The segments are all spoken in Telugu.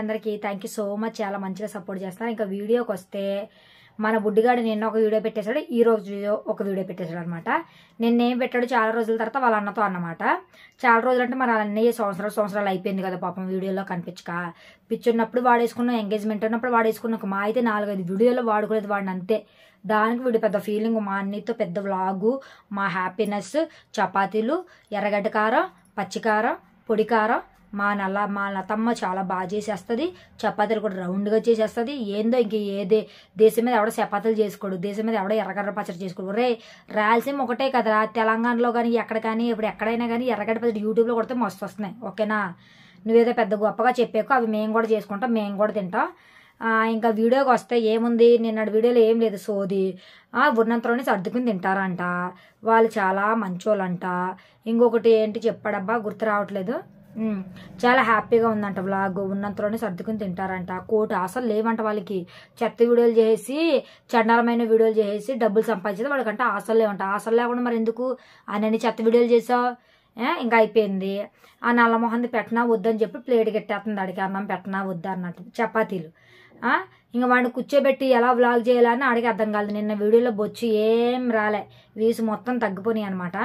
అందరికీ థ్యాంక్ యూ సో మచ్. చాలా మంచిగా సపోర్ట్ చేస్తున్నారు. ఇంకా వీడియోకి వస్తే మన బుడ్డిగాడు నిన్న ఒక వీడియో పెట్టేశాడు, ఈ రోజు ఒక వీడియో పెట్టేశాడు అనమాట. నిన్నేం పెట్టాడు చాలా రోజుల తర్వాత వాళ్ళ అన్నతో అన్నమాట. చాలా రోజులు అంటే మరి అన్నయ్య సంవత్సరాలు అయిపోయింది కదా పాపం, వీడియోలో కనిపించక. పిచ్చున్నప్పుడు వాడేసుకున్న, ఎంగేజ్మెంట్ ఉన్నప్పుడు వాడేసుకున్న, ఒక మా అయితే 4-5 వీడియోలో వాడుకోలేదు వాడిని అంతే. దానికి వీడు పెద్ద ఫీలింగ్, మా అన్నయ్యతో పెద్ద వ్లాగు, మా హ్యాపీనెస్, చపాతీలు, ఎర్రగడ్డ కారం, పచ్చికారం, పొడికారం. మా లతమ్మ చాలా బాగా చేసేస్తుంది, చపాతీలు కూడా రౌండ్గా చేసేస్తుంది. ఏందో ఇంక దేశం మీద ఎవడో చపాతీలు చేసుకోడు, దేశం మీద ఎవడో ఎర్రగడ్డ పచ్చడి చేసుకోడు. రే రాయలసీమ ఒకటే కదా, తెలంగాణలో కానీ ఎక్కడ కానీ ఇప్పుడు ఎక్కడైనా కానీ ఎర్రగడ్డ పచ్చడి యూట్యూబ్లో కొడితే మస్తు వస్తున్నాయి. ఓకేనా, నువ్వేదో పెద్ద గొప్పగా చెప్పాకో అవి మేము కూడా చేసుకుంటాం, మేము కూడా తింటాం. ఇంకా వీడియోకి వస్తే ఏముంది, నిన్నటి వీడియోలో ఏం లేదు సోది. ఉన్నంతలోనే సర్దుకుని తింటారంట, వాళ్ళు చాలా మంచోళ్ళంట. ఇంకొకటి ఏంటి చెప్పాడబ్బా గుర్తు రావట్లేదు. చాలా హ్యాపీగా ఉందంట వ్లాగ్, ఉన్నంతలోనే సర్దుకుని తింటారంట. కోటి ఆశలు లేవంట వాళ్ళకి. చెత్త వీడియోలు చేసి, చండాలమైన వీడియోలు చేసి డబ్బులు సంపాదించేది వాళ్ళకంటే ఆశలు లేవంట. ఆశలు లేకుండా మరి ఎందుకు అన్నీ చెత్త వీడియోలు చేసావు? ఇంకా అయిపోయింది. ఆ నల్లమొహంది పెట్టనా వద్దని చెప్పి ప్లేట్ కట్టేస్తుంది, అడిగి అన్నం పెట్టనా వద్దా అన్నట్టు చపాతీలు. ఇంకా వాడిని కూర్చోబెట్టి ఎలా వ్లాగ్ చేయాలని అడిగి అర్థం కాలేదు. నిన్న వీడియోలో బొచ్చు ఏం రాలే, వ్యూస్ మొత్తం తగ్గిపోయినాయి అనమాట.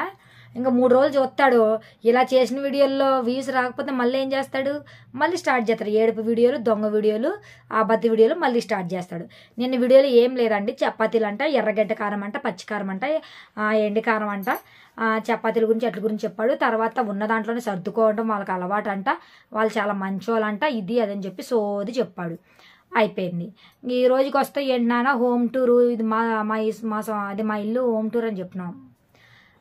ఇంకా 3 రోజులు చూస్తాడు. ఇలా చేసిన వీడియోల్లో వ్యూస్ రాకపోతే మళ్ళీ ఏం చేస్తాడు, మళ్ళీ స్టార్ట్ చేస్తాడు. ఏడుపు వీడియోలు, దొంగ వీడియోలు, అబద్ధ వీడియోలు మళ్ళీ స్టార్ట్ చేస్తాడు. నిన్న వీడియోలో ఏం లేదండి, చపాతీలు అంట, ఎర్రగడ్డ కారం అంట, పచ్చికారం అంట, ఎండి కారం అంట, చపాతీల గురించి అట్ల గురించి చెప్పాడు. తర్వాత ఉన్న దాంట్లోనే సర్దుకోవడం వాళ్ళకి అలవాటు అంట, వాళ్ళు చాలా మంచోళ్ళంట, ఇది అదని చెప్పి సోది చెప్పాడు. అయిపోయింది. ఈ రోజుకి వస్తే ఏంటి నాన్న హోమ్ టూరు, ఇది అది మా ఇల్లు హోమ్ టూర్ అని చెప్పినాం.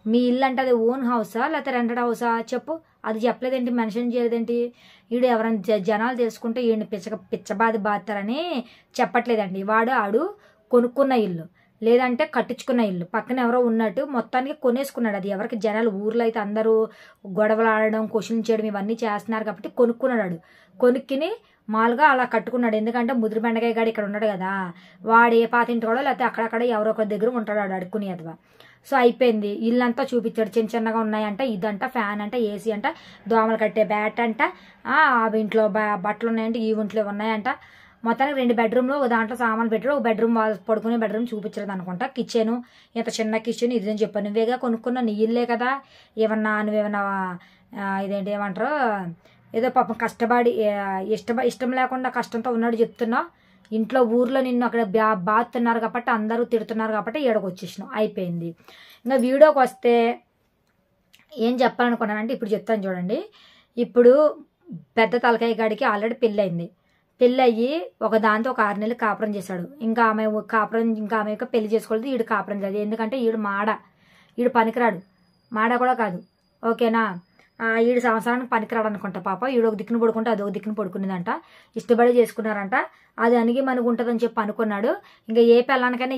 మీ ఇల్లు అంటే అది ఓన్ హౌసా లేకపోతే రెంటెడ్ హౌసా చెప్పు, అది చెప్పలేదేంటి, మెన్షన్ చేయలేదేంటి? వీడు ఎవరైనా జనాలు తెలుసుకుంటే వీడిని పిచ్చబాది బాతారని చెప్పట్లేదండి. ఆడు కొనుక్కున్న ఇల్లు లేదంటే కట్టించుకున్న ఇల్లు, పక్కన ఎవరో ఉన్నట్టు మొత్తానికి కొనేసుకున్నాడు. అది ఎవరికి జనాలు ఊర్లో అయితే అందరూ గొడవలు ఆడడం, క్వశ్చన్ చేయడం ఇవన్నీ చేస్తున్నారు కాబట్టి కొనుక్కున్నాడు. కొనుక్కిని మామూలుగా అలా కట్టుకున్నాడు. ఎందుకంటే ముదిరి బెండకాయ గాడు ఇక్కడ ఉన్నాడు కదా, వాడు ఏ పాతింటాడో లేకపోతే అక్కడక్కడ ఎవరో ఒకరి దగ్గర ఉంటాడు వాడు అడుక్కుని అదివా. సో అయిపోయింది. ఇల్లంతా చూపించాడు, చిన్నగా ఉన్నాయంట, ఇదంట, ఫ్యాన్ అంట, ఏసీ అంట, దోమలు కట్టే బ్యాట్ అంట, అవి ఇంట్లో బట్టలు ఉన్నాయంట, ఈ ఇంట్లో ఉన్నాయంట. మొత్తానికి 2 బెడ్రూమ్లో దాంట్లో సామాన్ పెట్టాడు. ఒక బెడ్రూమ్ పడుకునే బెడ్రూమ్ చూపించలేదు అనుకుంటా. కిచెను, ఇంత చిన్న కిచెన్ ఇది అని చెప్పాను. నువ్వేగా కొనుక్కున్నా, నీ ఇల్లే కదా, నువ్వేమన్నా ఇదేంటి ఏమంటారు, ఏదో పాపం కష్టపడి ఇష్టం లేకుండా కష్టంతో ఉన్నాడు చెప్తున్నావు. ఇంట్లో ఊర్లో నిన్ను అక్కడ బాతున్నారు కాబట్టి అందరూ తిడుతున్నారు కాబట్టి ఏడకు వచ్చేసినావు. అయిపోయింది. ఇంకా వీడియోకి వస్తే ఏం చెప్పాలనుకున్నానంటే ఇప్పుడు చెప్తాను చూడండి. ఇప్పుడు పెద్ద తలకాయ గాడికి ఆల్రెడీ పెళ్ళయింది. పెళ్ళయ్యి ఒక దాంతో ఒక 6 నెలలు కాపురం చేశాడు. ఇంకా ఆమె పెళ్లి చేసుకోలేదు. ఈడు కాపురం చేయదు. ఎందుకంటే ఈడు పనికిరాడు, మాడ కూడా కాదు. ఓకేనా, ఈడు సంవత్సరానికి పనికిరాడు అనుకుంటా. పాప ఈడు ఒక దిక్కును పడుకుంటే అది ఒక దిక్కును పడుకునేదంట. ఇష్టపడి చేసుకున్నారంట. అది అణిగి మనకు ఉంటుందని చెప్పి అనుకున్నాడు. ఇంకా ఏ పిల్లానికైనా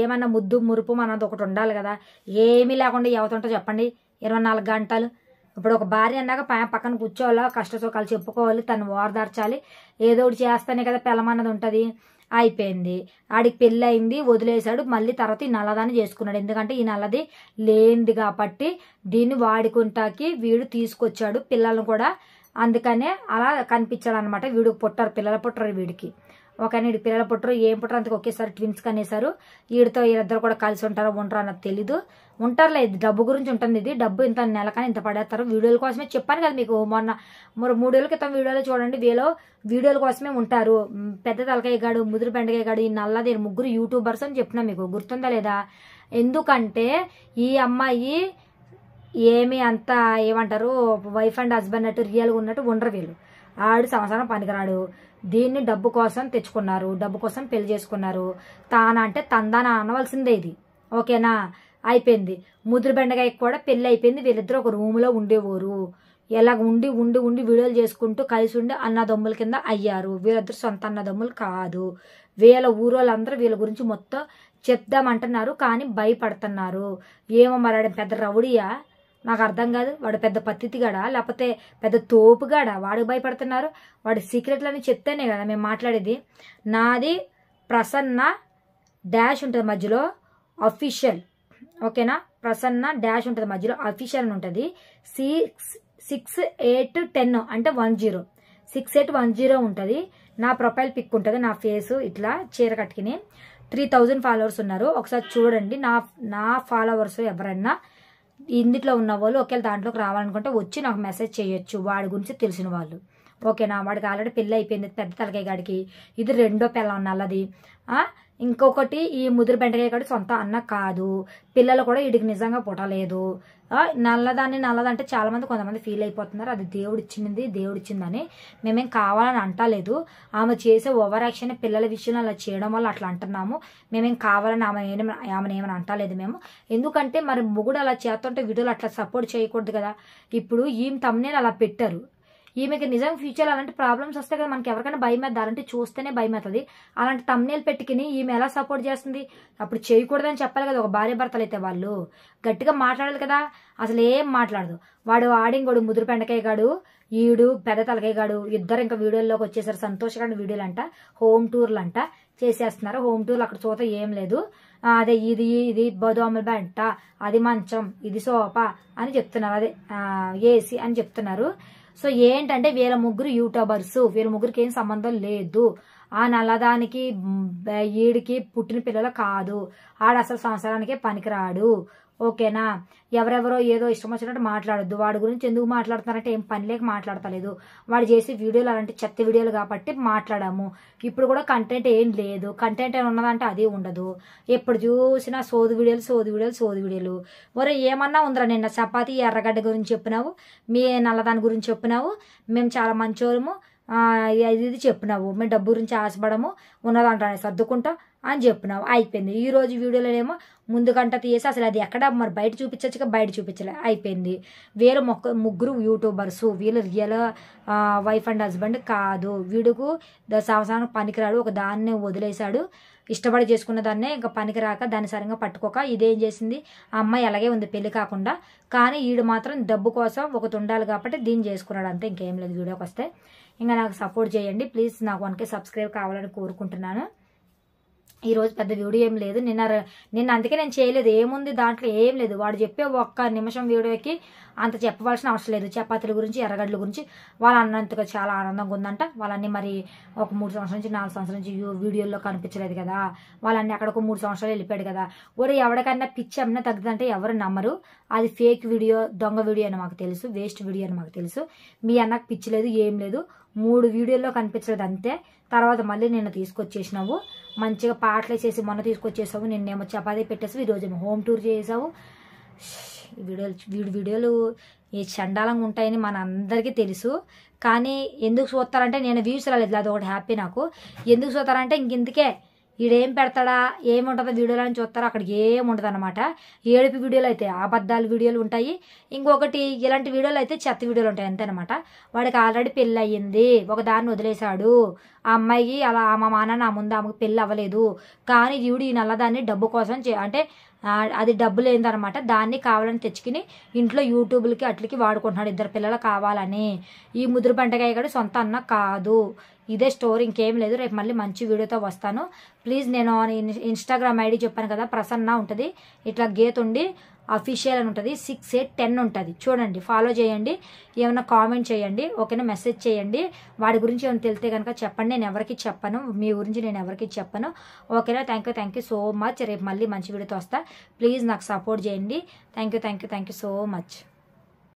ఏమన్నా ముద్దు మురుపు అన్నది ఒకటి ఉండాలి కదా. ఏమీ లేకుండా ఎవతుంటో చెప్పండి 24 గంటలు. ఇప్పుడు ఒక భార్య అన్నాక పక్కన కూర్చోవాలా, కష్ట సుఖాలు చెప్పుకోవాలి, తను ఓదార్చాలి, ఏదో ఒకటి చేస్తానే కదా పిల్లమన్నది ఉంటుంది. అయిపోయింది. ఆడికి పెళ్ళి అయింది, వదిలేశాడు. మళ్ళీ తర్వాత ఈ నల్లదాన్ని చేసుకున్నాడు. ఎందుకంటే ఈ నల్లది లేనిది కాబట్టి దీన్ని వాడుకుంటాకి వీడు తీసుకొచ్చాడు పిల్లలను కూడా. అందుకనే అలా కనిపించాడు అనమాట. వీడికి పిల్లలు పుట్టరు వీడికి. ఓకేనా, వీడికి పిల్లలు పుట్టరు, ఏం పుట్టరు, అంతకు ఒకేసారి ట్విన్స్ కనేసారు. వీళ్ళిద్దరు కూడా కలిసి ఉంటారో ఉండరో అన్నది తెలీదు. ఉంటారులే, ఇది డబ్బు గురించి ఉంటుంది. ఇది డబ్బు ఇంత నెలకని ఇంత పడేస్తారు. వీడియోల కోసమే చెప్పాను కదా మీకు మొన్న 3 ఏళ్ళ క్రితం వీడియోలో చూడండి. వీడియోల కోసమే ఉంటారు. పెద్ద తలకాయ గాడు, ముదిరి బెండకాయ గాడు, ఈ నల్లది ముగ్గురు యూట్యూబర్స్ అని చెప్పినా మీకు గుర్తుందా లేదా? ఎందుకంటే ఈ అమ్మాయి ఏమి అంత ఏమంటారు వైఫ్ అండ్ హస్బెండ్ అన్నట్టు రియల్గా ఉన్నట్టు ఉండరు వీళ్ళు. ఆడు సంవత్సరం పనికిరాడు. దీన్ని డబ్బు కోసం తెచ్చుకున్నారు, డబ్బు కోసం పెళ్లి చేసుకున్నారు. అంటే తందాన అనవలసిందే ఇది. ఓకేనా, అయిపోయింది. ముదిరి బెండకాయకి కూడా పెళ్లి అయిపోయింది. వీళ్ళిద్దరూ ఒక రూమ్లో ఉండేవారు. ఎలా ఉండి వీడియోలు చేసుకుంటూ కలిసి ఉండి అన్నదమ్ముల కింద అయ్యారు. వీళ్ళిద్దరు సొంత అన్నదమ్ములు కాదు. వీళ్ళ ఊరోళ్ళందరూ వీళ్ళ గురించి మొత్తం చెప్దామంటున్నారు, కానీ భయపడుతున్నారు. ఏమో మరి పెద్ద రౌడీయా నాకు అర్థం కాదు. వాడు పెద్ద పత్తిగాడా లేకపోతే పెద్ద తోపుగాడా? వాడికి భయపడుతున్నారు. వాడి సీక్రెట్లని చెప్తేనే కదా మేము మాట్లాడేది. నాది ప్రసన్న డాష్ ఉంటుంది మధ్యలో అఫీషియల్. ఓకేనా, ప్రసన్న డాష్ ఉంటుంది మధ్యలో అఫీషియల్ అని ఉంటుంది. 6, 8, 10 అంటే 10. 6810 ఉంటుంది. నా ప్రొఫైల్ పిక్ ఉంటుంది, నా ఫేస్ ఇట్లా చీర కట్టుకుని. 3000 ఫాలోవర్స్ ఉన్నారు. ఒకసారి చూడండి. నా ఫాలోవర్స్ ఎవరన్నా ఇందులో ఉన్న వాళ్ళు ఒకవేళ దాంట్లోకి రావాలనుకుంటే వచ్చి నాకు మెసేజ్ చేయొచ్చు, వాడి గురించి తెలిసిన వాళ్ళు. ఓకేనా? వాడికి ఆల్రెడీ పెళ్ళి అయిపోయింది, పెద్ద తలకాయ గాడికి. ఇది రెండో పిల్లం నల్లది. ఇంకొకటి ఈ ముదురు బెండకాయ గాడి సొంత అన్న కాదు. పిల్లలు కూడా వీడికి నిజంగా పుట్టలేదు. నల్లదంటే చాలా మంది కొంతమంది ఫీల్ అయిపోతున్నారు. అది దేవుడిచ్చిందని. మేమేం కావాలని అంటలేదు. ఆమె చేసే ఓవర్ యాక్షన్ పిల్లల విషయంలో అలా చేయడం వల్ల అట్లా అంటున్నాము. మేమేం కావాలని ఆమెను ఏమని అంటలేదు మేము. ఎందుకంటే మరి మొగుడు అలా చేస్తుంటే వీడియోలు అట్లా సపోర్ట్ చేయకూడదు కదా. ఇప్పుడు ఈమె తమ్ముని అలా పెట్టారు. ఈమెకి నిజంగా ఫ్యూచర్ అలాంటి ప్రాబ్లమ్స్ వస్తాయి కదా, మనకి ఎవరికైనా భయం అవుతుంది. అలాంటి చూస్తేనే భయం అవుతుంది. అలాంటి తమ్నేల్ పెట్టుకుని ఈమె ఎలా సపోర్ట్ చేస్తుంది? అప్పుడు చేయకూడదని చెప్పాలి కదా. ఒక భార్య భర్తలు అయితే వాళ్ళు గట్టిగా మాట్లాడాలి కదా. అసలు ఏం మాట్లాడదు. వాడు ఆడింగోడు ముదురు పెండకాయ గాడు, ఈడు పెద్ద తలకాయ గాడు ఇద్దరు ఇంకా వీడియోల్లోకి వచ్చేసారు. సంతోషంగా వీడియోలు అంట, హోమ్ టూర్లు అంట చేసేస్తున్నారు. హోమ్ టూర్లు అక్కడ చూత ఏం లేదు. అదే ఇది బదోమల బెంట, అది మంచం, ఇది సోఫా అని చెప్తున్నారు. అదే ఏసీ అని చెప్తున్నారు. సో ఏంటంటే వీళ్ళ ముగ్గురు యూట్యూబర్స్, వీళ్ళ ముగ్గురికి ఏం సంబంధం లేదు. ఆ నల్లదానికి ఈడికి పుట్టిన పిల్లలు కాదు. ఆడ అసలు సంవత్సరానికే పనికిరాడు. ఓకేనా? ఎవరెవరో ఏదో ఇష్టం వచ్చినట్టు మాట్లాడొద్దు. వాడి గురించి ఎందుకు మాట్లాడుతున్నారంటే ఏం పని లేక మాట్లాడతలేదు. వాడు చేసే వీడియోలు అలాంటి చెత్త వీడియోలు కాబట్టి మాట్లాడాము. ఇప్పుడు కూడా కంటెంట్ ఏం లేదు. కంటెంట్ ఏమి ఉన్నదంటే అది ఉండదు. ఎప్పుడు చూసినా సోది వీడియోలు. ఒరే ఏమన్నా ఉందిరా, నిన్న చపాతి ఎర్రగడ్డ గురించి చెప్పినావు, మీ నల్లదాని గురించి చెప్పినావు, మేము చాలా మంచోళ్ళము, ఇది చెప్పినావు, మేము డబ్బు గురించి ఆశపడము, ఉన్నదంటానే సర్దుకుంటాం అని చెప్పినావు. అయిపోయింది. ఈ రోజు వీడియోలో ఏమో ముందు గంట తీసి అసలు అది ఎక్కడ మరి బయట చూపించచ్చుగా, బయట చూపించలే. అయిపోయింది. వీళ్ళు ముగ్గురు యూట్యూబర్స్, వీళ్ళు రియల్ వైఫ్ అండ్ హస్బెండ్ కాదు. వీడుకు సంవత్సరానికి పనికిరాడు. ఒక దాన్ని వదిలేశాడు. ఇష్టపడి చేసుకున్న దాన్నే ఇంకా పనికిరాక దాన్ని సరిగ్గా పట్టుకోక ఇదేం చేసింది. ఆ అమ్మాయి అలాగే ఉంది పెళ్లి కాకుండా. కానీ ఈడు మాత్రం డబ్బు కోసం ఒకటి ఉండాలి కాబట్టి దీన్ని చేసుకున్నాడు అంతే, ఇంకేం లేదు. వీడియోకి వస్తే ఇంకా నాకు సపోర్ట్ చేయండి ప్లీజ్. నాకు 1K సబ్స్క్రైబ్ కావాలని కోరుకుంటున్నాను. ఈరోజు పెద్ద వీడియో ఏం లేదు. నిన్న అందుకే నేను చేయలేదు. ఏముంది దాంట్లో ఏం లేదు. వాడు చెప్పే 1 నిమిషం వీడియోకి అంత చెప్పవలసిన అవసరం లేదు. చపాతీల గురించి ఎర్రగడ్డల గురించి వాళ్ళు అన్నంతగా చాలా ఆనందంగా ఉందంట. వాళ్ళన్నీ మరి ఒక 3 సంవత్సరాల నుంచి 4 సంవత్సరాల నుంచి వీడియోల్లో కనిపించలేదు కదా. వాళ్ళన్నీ అక్కడికి 3 సంవత్సరాలు వెళ్ళిపోయాడు కదా. ఒరే ఎవరికైనా పిచ్చి అమ్మినా తగ్గుతుందంటే ఎవరు నమ్మరు. అది ఫేక్ వీడియో, దొంగ వీడియో అని మాకు తెలుసు, వేస్ట్ వీడియో అని మాకు తెలుసు. మీ అన్నకు పిచ్చి లేదు, ఏం లేదు. 3 వీడియోల్లో కనిపించలేదు అంతే. తర్వాత మళ్ళీ నిన్న తీసుకొచ్చేసినావు. మంచిగా పాటలు వేసేసి మొన్న తీసుకొచ్చేసావు. నిన్నేమో చపాతీ పెట్టేసావు, ఈరోజేమో హోమ్ టూర్ చేసావు. వీడియోలు ఈ చండాలంగా ఉంటాయని మన అందరికీ తెలుసు. కానీ ఎందుకు చూస్తారంటే నేను వ్యూస్ రాలేదు, అది ఒకటి హ్యాపీ నాకు. ఎందుకు చూస్తారంటే ఇంకెందుకే ఈడేం పెడతాడా, ఏముంటుందో వీడియోలు అని చూస్తారో. అక్కడికి ఏముండదు అనమాట. ఏడుపు వీడియోలు అయితే అబద్ధాలు వీడియోలు ఉంటాయి. ఇంకొకటి ఇలాంటి వీడియోలు అయితే చెత్త వీడియోలు ఉంటాయి అంతేనమాట. వాడికి ఆల్రెడీ పెళ్ళి అయ్యింది, ఒక దాన్ని వదిలేశాడు. ఆ అమ్మాయికి అలా మా నాన్న నా ముందు ఆమెకు పెళ్ళి అవ్వలేదు. కానీ ఈవిడ ఈ నల్లదాన్ని డబ్బు కోసం అంటే అది డబ్బు లేదనమాట. దాన్ని కావాలని తెచ్చుకుని ఇంట్లో యూట్యూబ్లకి అట్లకి వాడుకుంటున్నాడు. 2 పిల్లలు కావాలని. ఈ ముదురు బెండకాయ గారు సొంత అన్న కాదు. ఇదే స్టోరీ, ఇంకేం లేదు. రేపు మళ్ళీ మంచి వీడియోతో వస్తాను ప్లీజ్. నేను ఇన్స్టాగ్రామ్ ఐడి చెప్పాను కదా, ప్రసన్న ఉంటుంది. ఇట్లా గీతుండి అఫీషియల్ అని ఉంటుంది. 6810 ఉంటుంది. చూడండి, ఫాలో చేయండి. ఏమైనా కామెంట్ చేయండి, ఓకేనా? మెసేజ్ చేయండి. వాడి గురించి ఏమైనా తెలితే కనుక చెప్పండి. నేను ఎవరికి చెప్పను, మీ గురించి నేను ఎవరికి చెప్పను, ఓకేనా? Thank you so much. రేపు మళ్ళీ మంచి వీడియోతో వస్తా. ప్లీజ్ నాకు సపోర్ట్ చేయండి. Thank you so much.